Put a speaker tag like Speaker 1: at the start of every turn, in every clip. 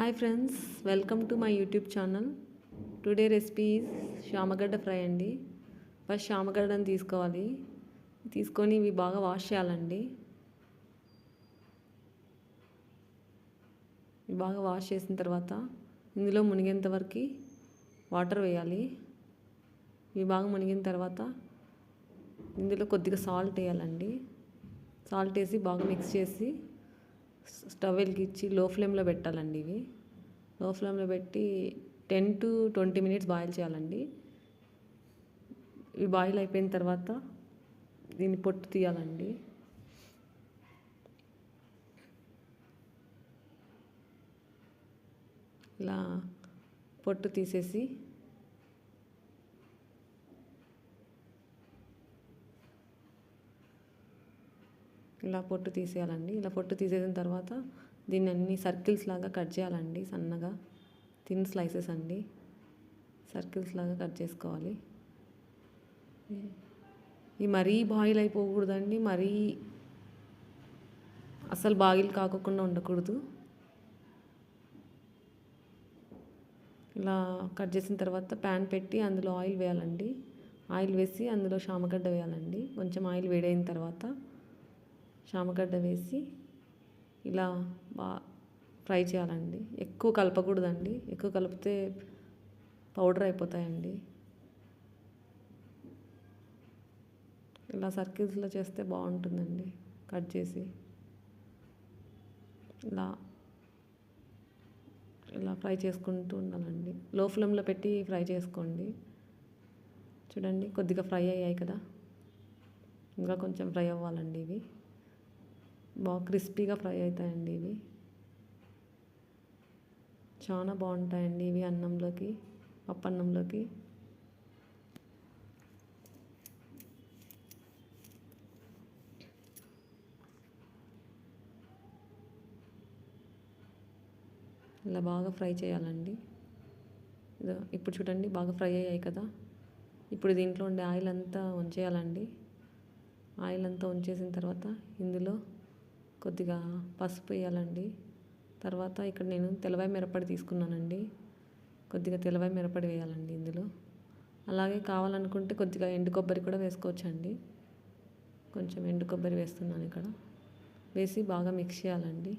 Speaker 1: Hi friends, welcome to my YouTube channel. Today recipe శామగడ్డ fry అండి. First శామగడ్డను తీసుకోవాలి. తీసుకొని ఇవి బాగా వాష్ చేయాలండి. ఇవి బాగా వాష్ చేసిన తర్వాత ఇందులో మునిగేంత వరకు వాటర్ వేయాలి. ఇవి బాగా మునిగిన తర్వాత ఇందులో కొద్దిగా సాల్ట్ వేయాలండి. సాల్ట్ వేసి బాగా మిక్స్ చేసి స్టవ్ వెలిగించి లో ఫ్లేమ్లో పెట్టాలండి. ఇవి లో ఫ్లేమ్లో పెట్టి 10 to 20 minutes బాయిల్ చేయాలండి. ఇవి బాయిల్ అయిపోయిన తర్వాత దీన్ని పొట్టు తీయాలండి. ఇలా పొట్టు తీసేసి ఇలా పొట్టు తీసేయాలండి. ఇలా పొట్టు తీసేసిన తర్వాత దీన్ని అన్ని సర్కిల్స్ లాగా కట్ చేయాలండి. సన్నగా థిన్ స్లైసెస్ అండి, సర్కిల్స్ లాగా కట్ చేసుకోవాలి. ఈ మరీ బాయిల్ అయిపోకూడదండి, మరీ అసలు బాయిల్ కాకుండా ఉండకూడదు. ఇలా కట్ చేసిన తర్వాత ప్యాన్ పెట్టి అందులో ఆయిల్ వేయాలండి. ఆయిల్ వేసి అందులో శామగడ్డ వేయాలండి. కొంచెం ఆయిల్ వేడైన తర్వాత శామగడ్డ వేసి ఇలా ఫ్రై చేయాలండి. ఎక్కువ కలపకూడదండి, ఎక్కువ కలిపితే పౌడర్ అయిపోతాయండి. ఇలా సర్కిల్స్లో చేస్తే బాగుంటుందండి. కట్ చేసి ఇలా ఇలా ఫ్రై చేసుకుంటూ ఉండాలండి. లో ఫ్లేమ్లో పెట్టి ఫ్రై చేసుకోండి. చూడండి, కొద్దిగా ఫ్రై అయ్యాయి కదా, ఇంకా కొంచెం ఫ్రై అవ్వాలండి. ఇవి బాగా క్రిస్పీగా ఫ్రై అవుతాయండి. ఇవి చాలా బాగుంటాయండి. ఇవి అన్నంలోకి, పప్పన్నంలోకి. ఇలా బాగా ఫ్రై చేయాలండి. ఇప్పుడు చూడండి, బాగా ఫ్రై అయ్యాయి కదా. ఇప్పుడు దీంట్లో ఉండే ఆయిల్ అంతా ఉంచేయాలండి. ఆయిల్ అంతా ఉంచేసిన తర్వాత ఇందులో కొద్దిగా పసుపు వేయాలండి. తర్వాత ఇక్కడ నేను తెల్లవాయి మిరప్పొడి తీసుకున్నానండి. కొద్దిగా తెల్లవాయి మిరప్పొడి వేయాలండి ఇందులో. అలాగే కావాలనుకుంటే కొద్దిగా ఎండు కొబ్బరి కూడా వేసుకోవచ్చండి. కొంచెం ఎండు కొబ్బరి వేస్తున్నాను ఇక్కడ. వేసి బాగా మిక్స్ చేయాలండి.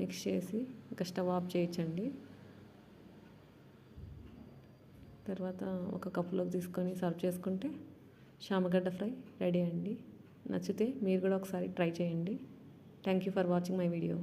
Speaker 1: మిక్స్ చేసి ఇంకా స్టవ్ ఆఫ్ చేయొచ్చండి. తర్వాత ఒక కప్లోకి తీసుకొని సర్వ్ చేసుకుంటే శామగడ్డ ఫ్రై రెడీ అండి. నచ్చితే మీరు కూడా ఒకసారి ట్రై చేయండి. Thank you for watching my video.